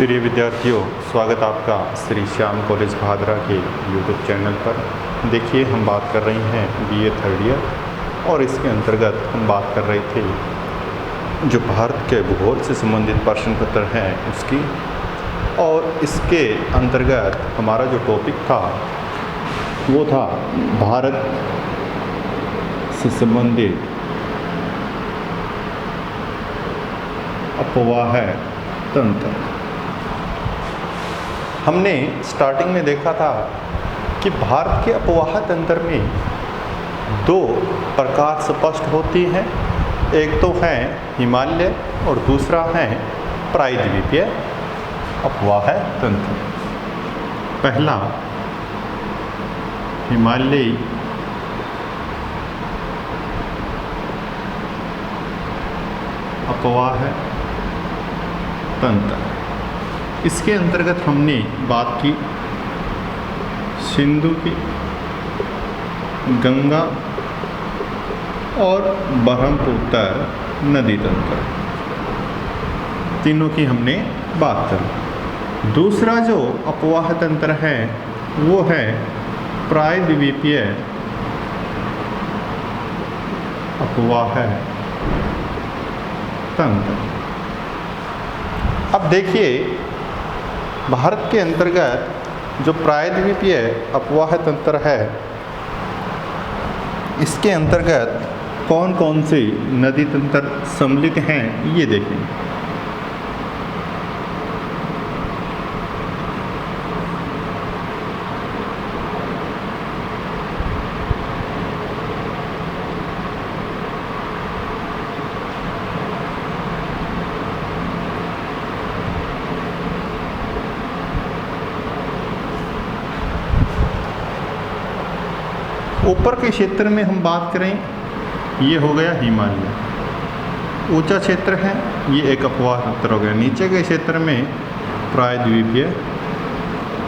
प्रिय विद्यार्थियों, स्वागत आपका श्री श्याम कॉलेज भादरा के यूट्यूब चैनल पर। देखिए, हम बात कर रहे हैं बीए थर्ड ईयर और इसके अंतर्गत हम बात कर रहे थे जो भारत के भूगोल से संबंधित प्रश्न पत्र हैं उसकी। और इसके अंतर्गत हमारा जो टॉपिक था वो था भारत से संबंधित अपवाह तंत्र। हमने स्टार्टिंग में देखा था कि भारत के अपवाह तंत्र में दो प्रकार स्पष्ट होती हैं। एक तो है हिमालय और दूसरा है प्रायद्वीपीय अपवाह तंत्र। पहला हिमालयी अपवाह तंत्र। इसके अंतर्गत हमने बात की सिंधु की, गंगा और ब्रह्मपुत्र नदी तंत्र, तीनों की हमने बात करी। दूसरा जो अपवाह तंत्र है वो है प्रायद्वीपीय अपवाह तंत्र। अब देखिए, भारत के अंतर्गत जो प्रायद्वीपीय अपवाह तंत्र है इसके अंतर्गत कौन कौन से नदी तंत्र सम्मिलित हैं ये देखें। ऊपर के क्षेत्र में हम बात करें, ये हो गया हिमालय, ऊंचा क्षेत्र है, ये एक अपवाह तंत्र हो गया। नीचे के क्षेत्र में प्रायद्वीपीय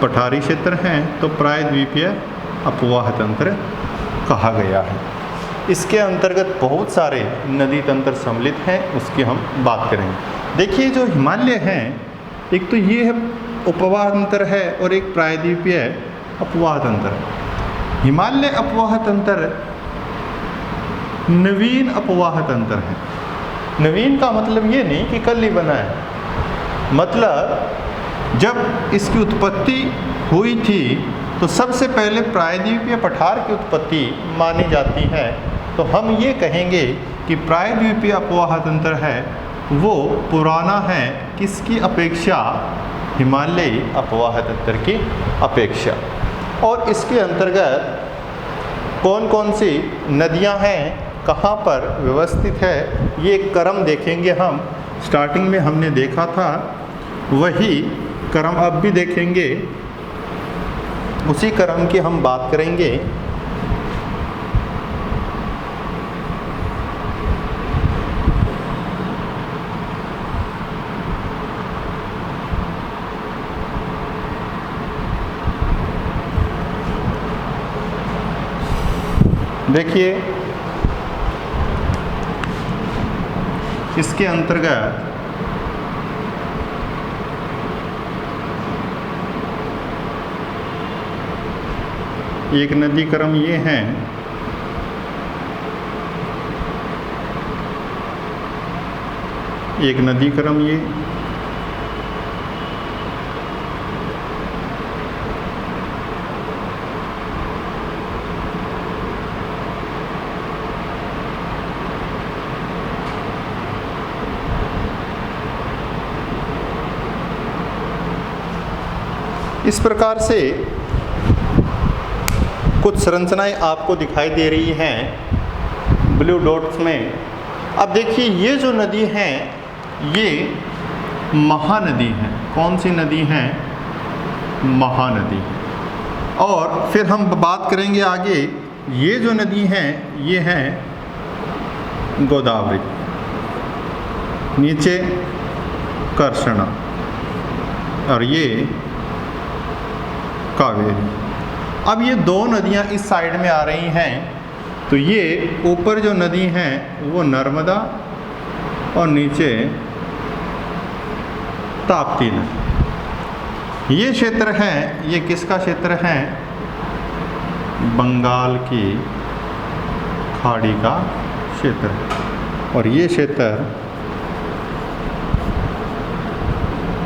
पठारी क्षेत्र हैं तो प्रायद्वीपीय अपवाह तंत्र कहा गया है। इसके अंतर्गत बहुत सारे नदी तंत्र सम्मिलित हैं, उसकी हम बात करेंगे। देखिए, जो हिमालय हैं, एक तो ये उपवाह तंत्र है और एक प्रायद्वीपीय अपवाह तंत्र है। हिमालय अपवाह तंत्र नवीन अपवाह तंत्र है। नवीन का मतलब ये नहीं कि कल ही बना है, मतलब जब इसकी उत्पत्ति हुई थी तो सबसे पहले प्रायद्वीपीय पठार की उत्पत्ति मानी जाती है। तो हम ये कहेंगे कि प्रायद्वीपीय अपवाह तंत्र है वो पुराना है, किसकी अपेक्षा? हिमालयी अपवाह तंत्र की अपेक्षा। और इसके अंतर्गत कौन कौन सी नदियां हैं, कहाँ पर व्यवस्थित है, ये क्रम देखेंगे हम। स्टार्टिंग में हमने देखा था वही क्रम अब भी देखेंगे, उसी क्रम की हम बात करेंगे। देखिए, इसके अंतर्गत एक नदी क्रम ये है, एक नदी क्रम ये, इस प्रकार से कुछ संरचनाएं आपको दिखाई दे रही हैं ब्लू डॉट्स में। अब देखिए, ये जो नदी हैं ये महानदी हैं। कौन सी नदी हैं? महानदी। और फिर हम बात करेंगे आगे, ये जो नदी हैं ये हैं गोदावरी, नीचे कृष्णा और ये कावेरी। अब ये दो नदियाँ इस साइड में आ रही हैं, तो ये ऊपर जो नदी हैं वो नर्मदा और नीचे ताप्ती नदी। ये क्षेत्र है, ये किसका क्षेत्र है? बंगाल की खाड़ी का क्षेत्र, और ये क्षेत्र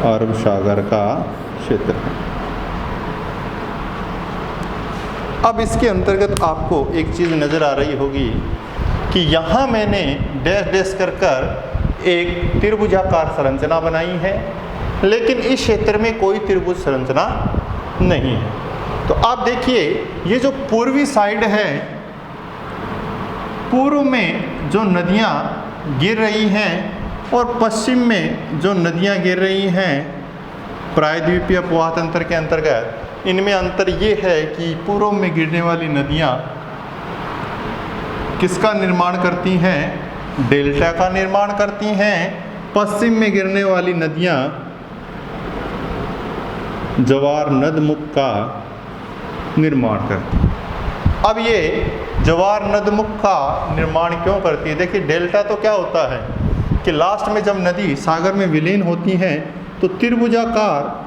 अरब सागर का क्षेत्र है। अब इसके अंतर्गत आपको एक चीज़ नज़र आ रही होगी कि यहाँ मैंने डैश डैश कर एक त्रिभुजाकार संरचना बनाई है, लेकिन इस क्षेत्र में कोई त्रिभुज संरचना नहीं है। तो आप देखिए, ये जो पूर्वी साइड है, पूर्व में जो नदियाँ गिर रही हैं और पश्चिम में जो नदियाँ गिर रही हैं प्रायद्वीपीय प्रवाह तंत्र के अंतर्गत, इनमें अंतर ये है कि पूर्व में गिरने वाली नदियाँ किसका निर्माण करती हैं? डेल्टा का निर्माण करती हैं। पश्चिम में गिरने वाली नदियाँ जवार नदमुख का निर्माण करती हैं। अब ये जवार नदमुख का निर्माण क्यों करती है? देखिए, डेल्टा तो क्या होता है कि लास्ट में जब नदी सागर में विलीन होती हैं तो त्रिभुजाकार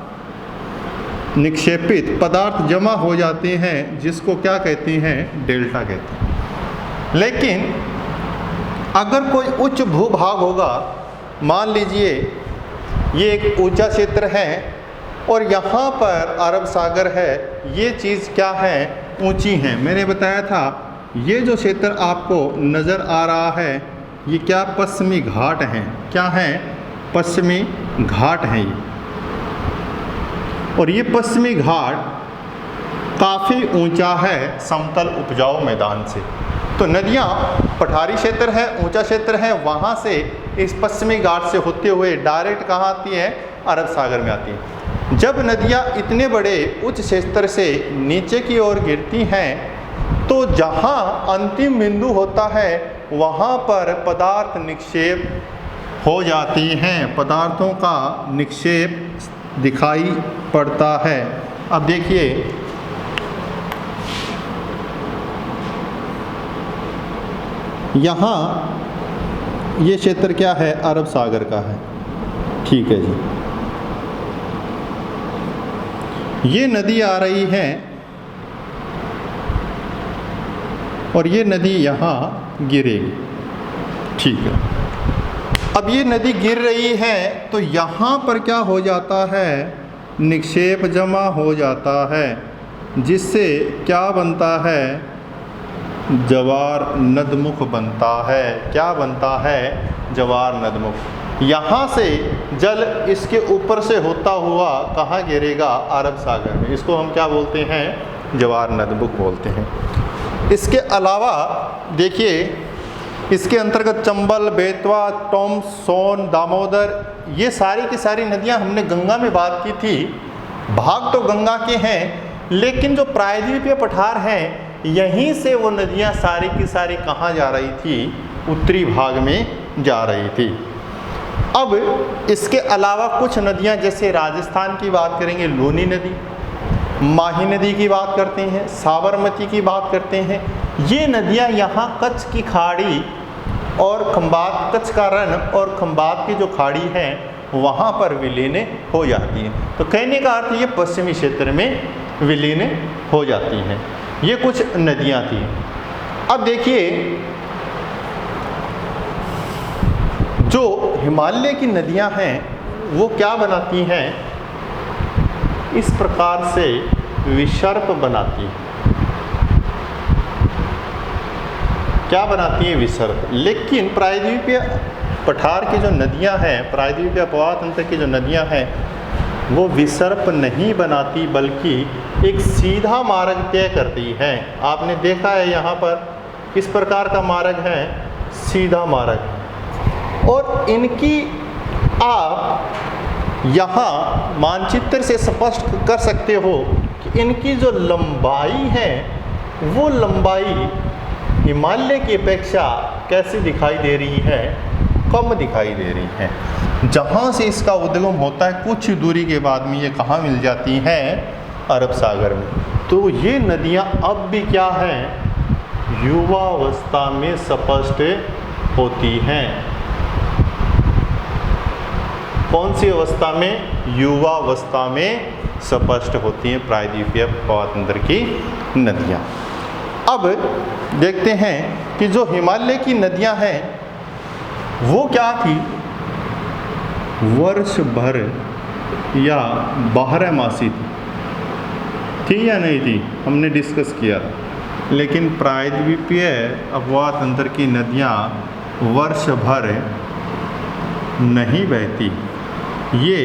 निक्षेपित पदार्थ जमा हो जाते हैं, जिसको क्या कहते हैं? डेल्टा कहते हैं। लेकिन अगर कोई उच्च भूभाग होगा, मान लीजिए ये एक ऊंचा क्षेत्र है और यहाँ पर अरब सागर है, ये चीज़ क्या है? ऊंची है। मैंने बताया था ये जो क्षेत्र आपको नज़र आ रहा है, ये क्या? पश्चिमी घाट हैं। क्या हैं? पश्चिमी घाट हैं ये। और ये पश्चिमी घाट काफ़ी ऊंचा है समतल उपजाऊ मैदान से। तो नदियाँ पठारी क्षेत्र है, ऊंचा क्षेत्र है, वहाँ से इस पश्चिमी घाट से होते हुए डायरेक्ट कहाँ आती है? अरब सागर में आती है। जब नदियाँ इतने बड़े उच्च क्षेत्र से नीचे की ओर गिरती हैं तो जहाँ अंतिम बिंदु होता है वहाँ पर पदार्थ निक्षेप हो जाती हैं, पदार्थों का निक्षेप दिखाई पड़ता है। अब देखिए, यहाँ ये क्षेत्र क्या है? अरब सागर का है। ठीक है जी। ये नदी आ रही है और ये नदी यहाँ गिरेगी। ठीक है। अब ये नदी गिर रही है तो यहाँ पर क्या हो जाता है? निक्षेप जमा हो जाता है, जिससे क्या बनता है? जवार नदमुख बनता है। क्या बनता है? जवार नदमुख। यहाँ से जल इसके ऊपर से होता हुआ कहाँ गिरेगा? अरब सागर में। इसको हम क्या बोलते हैं? जवार नदमुख बोलते हैं। इसके अलावा देखिए, इसके अंतर्गत चंबल, बेतवा, टोम, सोन, दामोदर, ये सारी की सारी नदियाँ, हमने गंगा में बात की थी, भाग तो गंगा के हैं, लेकिन जो प्रायद्वीपीय पठार हैं यहीं से वो नदियाँ सारी की सारी कहाँ जा रही थी? उत्तरी भाग में जा रही थी। अब इसके अलावा कुछ नदियाँ, जैसे राजस्थान की बात करेंगे, लूनी नदी, माही नदी की बात करते हैं, साबरमती की बात करते हैं। ये नदियाँ यहाँ कच्छ की खाड़ी और खंबात, कच्छ का रण और खंबात की जो खाड़ी है वहाँ पर विलीन हो जाती हैं। तो कहने का अर्थ ये पश्चिमी क्षेत्र में विलीन हो जाती हैं। ये कुछ नदियाँ थी। अब देखिए, जो हिमालय की नदियाँ हैं वो क्या बनाती हैं? इस प्रकार से विसर्प बनाती है। क्या बनाती है? विसर्प। लेकिन प्रायद्वीपीय पठार की जो नदियां हैं, प्रायद्वीपीय प्रवाह तंत्र की जो नदियां हैं, वो विसर्प नहीं बनाती, बल्कि एक सीधा मार्ग तय करती हैं। आपने देखा है यहाँ पर किस प्रकार का मार्ग है? सीधा मार्ग। और इनकी आप यहाँ मानचित्र से स्पष्ट कर सकते हो कि इनकी जो लंबाई है वो लंबाई हिमालय की अपेक्षा कैसी दिखाई दे रही है? कम दिखाई दे रही है। जहाँ से इसका उद्गम होता है कुछ दूरी के बाद में ये कहाँ मिल जाती हैं? अरब सागर में। तो ये नदियाँ अब भी क्या हैं? युवावस्था में स्पष्ट होती हैं। कौन सी अवस्था में? युवावस्था में स्पष्ट होती हैं प्रायद्वीपीय प्रवाह तंत्र की नदियाँ। अब देखते हैं कि जो हिमालय की नदियाँ हैं वो क्या थी? वर्ष भर या बारहमासी थी या नहीं थी? हमने डिस्कस किया। लेकिन प्रायद्वीपीय अपवाह तंत्र की नदियाँ वर्ष भर नहीं बहती। ये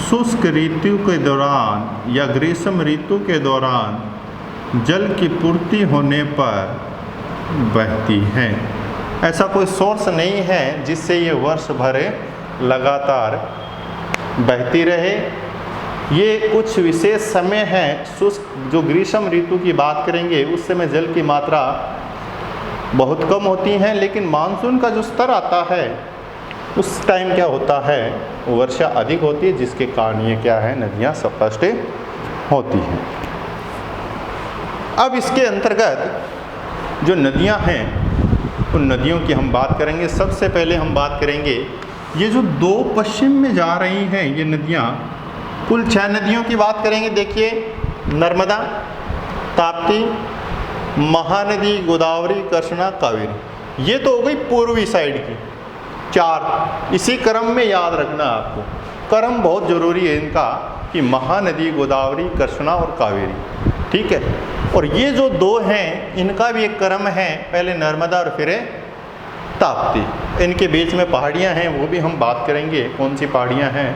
शुष्क ऋतु के दौरान या ग्रीष्म ऋतु के दौरान जल की पूर्ति होने पर बहती हैं। ऐसा कोई सोर्स नहीं है जिससे ये वर्ष भर लगातार बहती रहे। ये कुछ विशेष समय है, शुष्क जो ग्रीष्म ऋतु की बात करेंगे उस समय जल की मात्रा बहुत कम होती हैं, लेकिन मानसून का जो स्तर आता है उस टाइम क्या होता है? वर्षा अधिक होती है, जिसके कारण ये क्या है? नदियाँ स्पष्ट होती हैं। अब इसके अंतर्गत जो नदियाँ हैं उन नदियों की हम बात करेंगे। सबसे पहले हम बात करेंगे ये जो दो पश्चिम में जा रही हैं ये नदियाँ, कुल 6 नदियों की बात करेंगे। देखिए, नर्मदा, ताप्ती, महानदी, गोदावरी, कृष्णा, कावेरी। ये तो हो गई पूर्वी साइड की 4। इसी क्रम में याद रखना आपको, क्रम बहुत ज़रूरी है इनका कि महानदी, गोदावरी, कृष्णा और कावेरी, ठीक है। और ये जो 2 हैं इनका भी एक क्रम है, पहले नर्मदा और फिर ताप्ती। इनके बीच में पहाड़ियाँ हैं, वो भी हम बात करेंगे कौन सी पहाड़ियाँ हैं।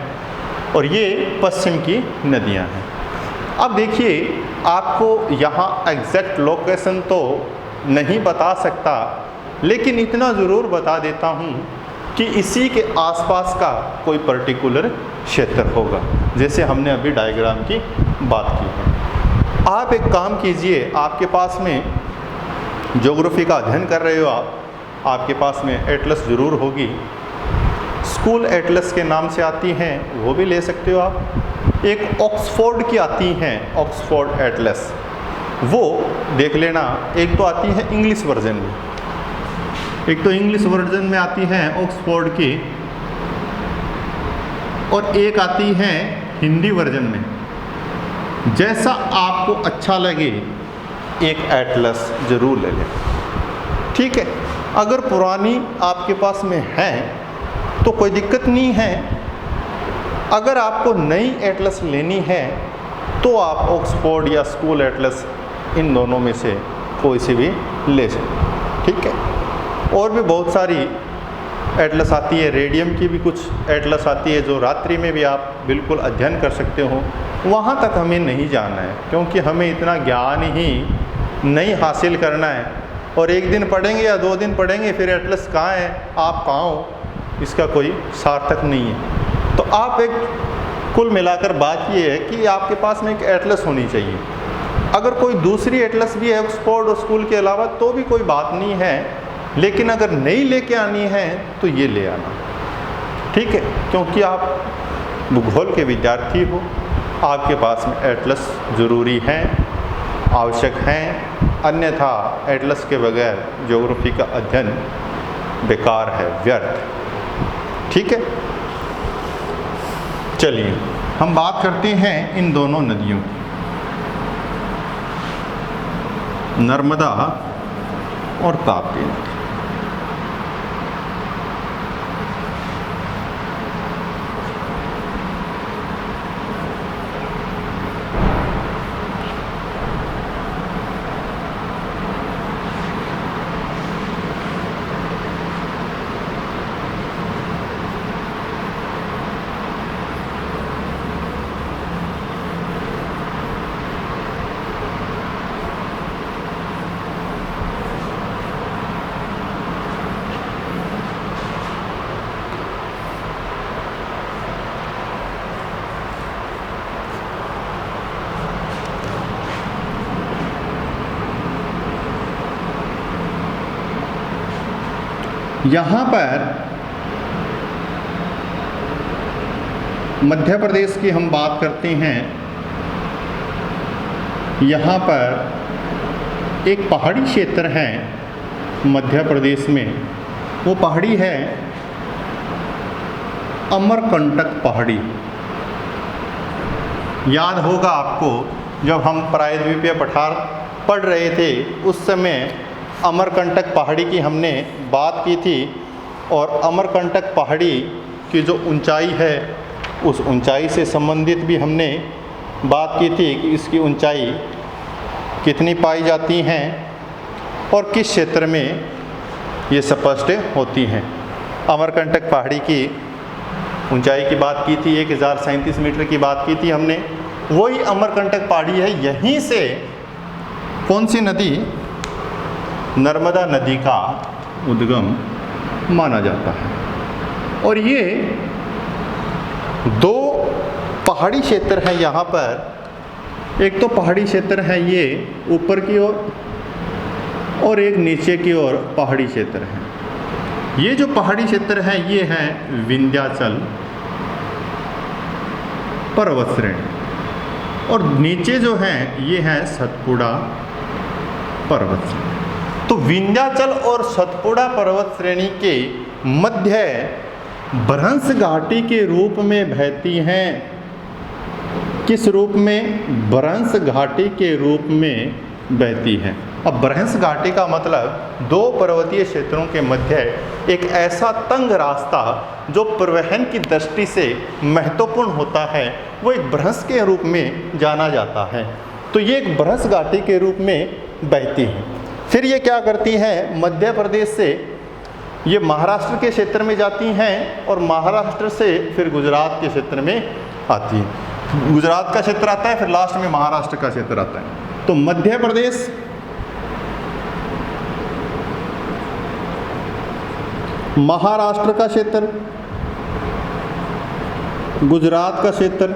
और ये पश्चिम की नदियाँ हैं। अब देखिए, आपको यहाँ एग्जैक्ट लोकेशन तो नहीं बता सकता, लेकिन इतना ज़रूर बता देता हूँ कि इसी के आसपास का कोई पर्टिकुलर क्षेत्र होगा, जैसे हमने अभी डायग्राम की बात की है। आप एक काम कीजिए, आपके पास में ज्योग्राफी का अध्ययन कर रहे हो आपके पास में एटलस ज़रूर होगी। स्कूल एटलस के नाम से आती हैं, वो भी ले सकते हो आप। एक ऑक्सफोर्ड की आती हैं, ऑक्सफोर्ड एटलस, वो देख लेना। एक तो आती है इंग्लिश वर्जन में, एक तो इंग्लिश वर्जन में आती है ऑक्सफोर्ड की, और एक आती है हिंदी वर्जन में। जैसा आपको अच्छा लगे एक एटलस ज़रूर ले लें, ठीक है। अगर पुरानी आपके पास में है तो कोई दिक्कत नहीं है। अगर आपको नई एटलस लेनी है तो आप ऑक्सफोर्ड या स्कूल एटलस, इन दोनों में से कोई सी भी ले सकते, ठीक है। और भी बहुत सारी एटलस आती है, रेडियम की भी कुछ एटलस आती है जो रात्रि में भी आप बिल्कुल अध्ययन कर सकते हो। वहाँ तक हमें नहीं जाना है, क्योंकि हमें इतना ज्ञान ही नहीं हासिल करना है। और एक दिन पढ़ेंगे या 2 दिन पढ़ेंगे फिर एटलस कहाँ है, आप कहाँ हो, इसका कोई सार्थक नहीं है। तो आप एक कुल मिलाकर बात ये है कि आपके पास में एक एटलस होनी चाहिए। अगर कोई दूसरी एटलस भी है ऑक्सफोर्ड और स्कूल के अलावा तो भी कोई बात नहीं है, लेकिन अगर नई लेके आनी है तो ये ले आना, ठीक है। क्योंकि आप भूगोल के विद्यार्थी हो, आपके पास में एटलस ज़रूरी हैं, आवश्यक हैं। अन्यथा एटलस के बगैर ज्योग्राफी का अध्ययन बेकार है, व्यर्थ, ठीक है। चलिए हम बात करते हैं इन दोनों नदियों की, नर्मदा और ताप्ती नदी। यहाँ पर मध्य प्रदेश की हम बात करते हैं। यहाँ पर एक पहाड़ी क्षेत्र है मध्य प्रदेश में, वो पहाड़ी है अमरकंटक पहाड़ी। याद होगा आपको, जब हम प्रायद्वीपीय पठार पढ़ रहे थे उस समय अमरकंटक पहाड़ी की हमने बात की थी, और अमरकंटक पहाड़ी की जो ऊंचाई है उस ऊंचाई से संबंधित भी हमने बात की थी कि इसकी ऊंचाई कितनी पाई जाती हैं और किस क्षेत्र में ये स्पष्ट होती हैं। अमरकंटक पहाड़ी की ऊंचाई की बात की थी, 1037 मीटर की बात की थी हमने। वही अमरकंटक पहाड़ी है, यहीं से कौन सी नदी, नर्मदा नदी का उद्गम माना जाता है। और ये दो पहाड़ी क्षेत्र हैं यहाँ पर। एक तो पहाड़ी क्षेत्र है ये ऊपर की ओर, और एक नीचे की ओर पहाड़ी क्षेत्र है। ये जो पहाड़ी क्षेत्र है ये है विंध्याचल पर्वत श्रेणी, और नीचे जो है ये है सतपुड़ा पर्वत श्रेणी। तो विंध्याचल और सतपुड़ा पर्वत श्रेणी के मध्य भ्रंश घाटी के रूप में बहती हैं। किस रूप में? भ्रंश घाटी के रूप में बहती हैं। अब भ्रंश घाटी का मतलब दो पर्वतीय क्षेत्रों के मध्य एक ऐसा तंग रास्ता जो परिवहन की दृष्टि से महत्वपूर्ण होता है, वो एक भ्रंश के रूप में जाना जाता है। तो ये एक भ्रंश घाटी के रूप में बहती है। फिर ये क्या करती हैं? मध्य प्रदेश से ये महाराष्ट्र के क्षेत्र में जाती हैं, और महाराष्ट्र से फिर गुजरात के क्षेत्र में आती हैं। गुजरात का क्षेत्र आता है, फिर लास्ट में महाराष्ट्र का क्षेत्र आता है। तो मध्य प्रदेश, महाराष्ट्र का क्षेत्र, गुजरात का क्षेत्र,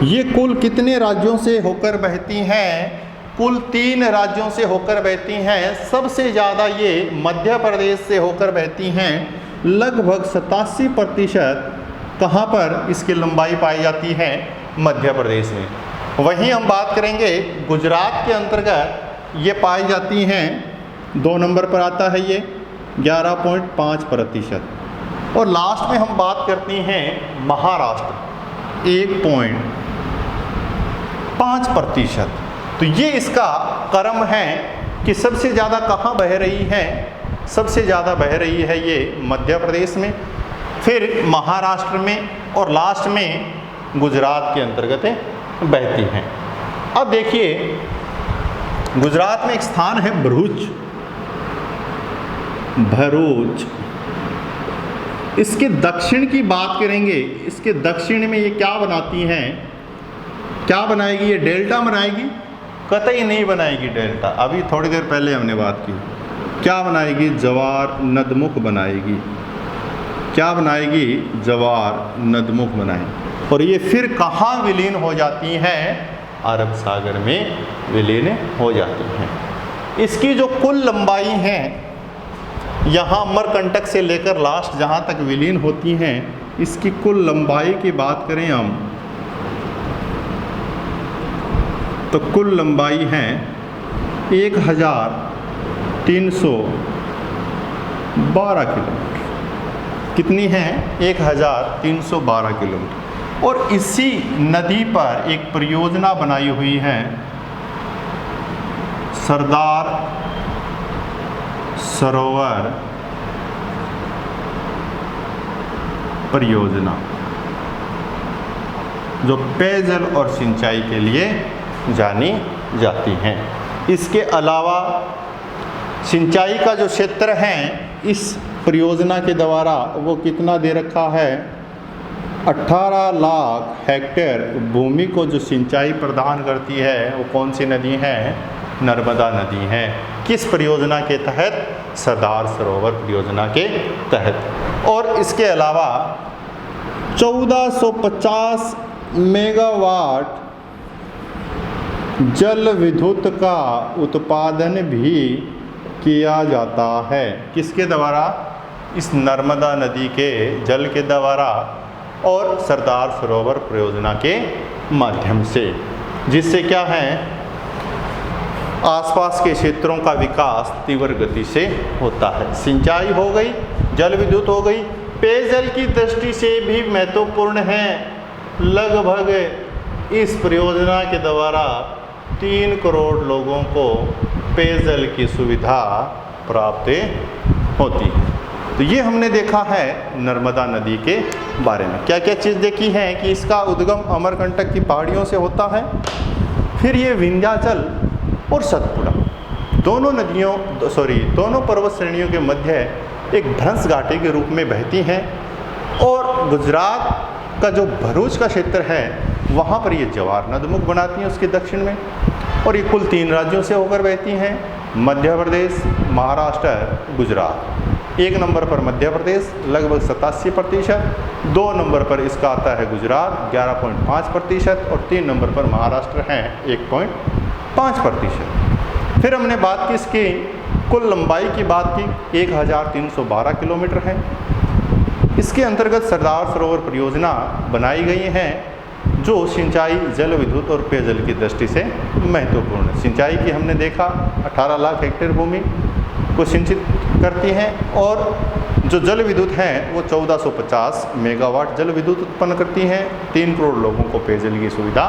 ये कुल कितने राज्यों से होकर बहती हैं? कुल 3 राज्यों से होकर बहती हैं। सबसे ज़्यादा ये मध्य प्रदेश से होकर बहती हैं। लगभग 87% कहाँ पर इसकी लंबाई पाई जाती है? मध्य प्रदेश में। वहीं हम बात करेंगे गुजरात के अंतर्गत ये पाई जाती हैं, 2 नंबर पर आता है ये 11.5%। और लास्ट में हम बात करते हैं महाराष्ट्र, 1.5%। तो ये इसका क्रम है कि सबसे ज़्यादा कहाँ बह रही है? सबसे ज़्यादा बह रही है ये मध्य प्रदेश में, फिर महाराष्ट्र में, और लास्ट में गुजरात के अंतर्गत बहती हैं। अब देखिए, गुजरात में एक स्थान है भरूच। इसके दक्षिण की बात करेंगे। इसके दक्षिण में ये क्या बनाती हैं? क्या बनाएगी? ये डेल्टा बनाएगी? कतई नहीं बनाएगी डेल्टा। अभी थोड़ी देर पहले हमने बात की। क्या बनाएगी? जवार नदमुख बनाएगी। क्या बनाएगी? जवार नदमुख बनाएगी। और ये फिर कहाँ विलीन हो जाती हैं? अरब सागर में विलीन हो जाती हैं। इसकी जो कुल लंबाई है, यहाँ अमरकंटक से लेकर लास्ट जहाँ तक विलीन होती हैं, इसकी कुल लंबाई की बात करें हम, तो कुल लंबाई है 1312 किलोमीटर। कितनी है? 1312 किलोमीटर। और इसी नदी पर एक परियोजना बनाई हुई है, सरदार सरोवर परियोजना, जो पेयजल और सिंचाई के लिए जानी जाती हैं। इसके अलावा सिंचाई का जो क्षेत्र है इस परियोजना के द्वारा वो कितना दे रखा है? 18 लाख हेक्टेयर भूमि को जो सिंचाई प्रदान करती है वो कौन सी नदी है? नर्मदा नदी है। किस परियोजना के तहत? सरदार सरोवर परियोजना के तहत। और इसके अलावा 1450 मेगावाट जल विद्युत का उत्पादन भी किया जाता है। किसके द्वारा? इस नर्मदा नदी के जल के द्वारा और सरदार सरोवर परियोजना के माध्यम से, जिससे क्या है, आसपास के क्षेत्रों का विकास तीव्र गति से होता है। सिंचाई हो गई, जल विद्युत हो गई, पेयजल की दृष्टि से भी महत्वपूर्ण है। लगभग इस परियोजना के द्वारा 3 करोड़ लोगों को पेयजल की सुविधा प्राप्त होती है। तो ये हमने देखा है नर्मदा नदी के बारे में। क्या क्या चीज़ देखी है कि इसका उद्गम अमरकंटक की पहाड़ियों से होता है, फिर ये विंध्याचल और सतपुड़ा दोनों पर्वत श्रेणियों के मध्य एक भ्रंश घाटी के रूप में बहती हैं, और गुजरात का जो भरूच का क्षेत्र है वहाँ पर ये जवार नदमुख बनाती हैं उसके दक्षिण में, और ये कुल 3 राज्यों से होकर बहती हैं, मध्य प्रदेश, महाराष्ट्र, गुजरात। 1 नंबर पर मध्य प्रदेश लगभग 87%, 2 नंबर पर इसका आता है गुजरात 11.5% और 3 नंबर पर महाराष्ट्र है 1.5%। फिर हमने बात की इसकी कुल लंबाई की बात की 1312 किलोमीटर है। इसके अंतर्गत सरदार सरोवर परियोजना बनाई गई हैं जो सिंचाई, जल विद्युत और पेयजल की दृष्टि से महत्वपूर्ण है। सिंचाई की हमने देखा 18 लाख हेक्टेयर भूमि को सिंचित करती हैं, और जो जल विद्युत हैं वो 1450 मेगावाट जल विद्युत उत्पन्न करती हैं, 3 करोड़ लोगों को पेयजल की सुविधा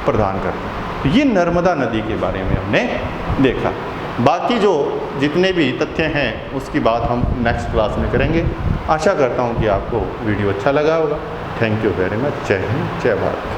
प्रदान करती हैं। तो ये नर्मदा नदी के बारे में हमने देखा। बाकी जो जितने भी तथ्य हैं उसकी बात हम नेक्स्ट क्लास में करेंगे। आशा करता हूँ कि आपको वीडियो अच्छा लगा होगा। Thank you very much. जय हिंद, जय भारत।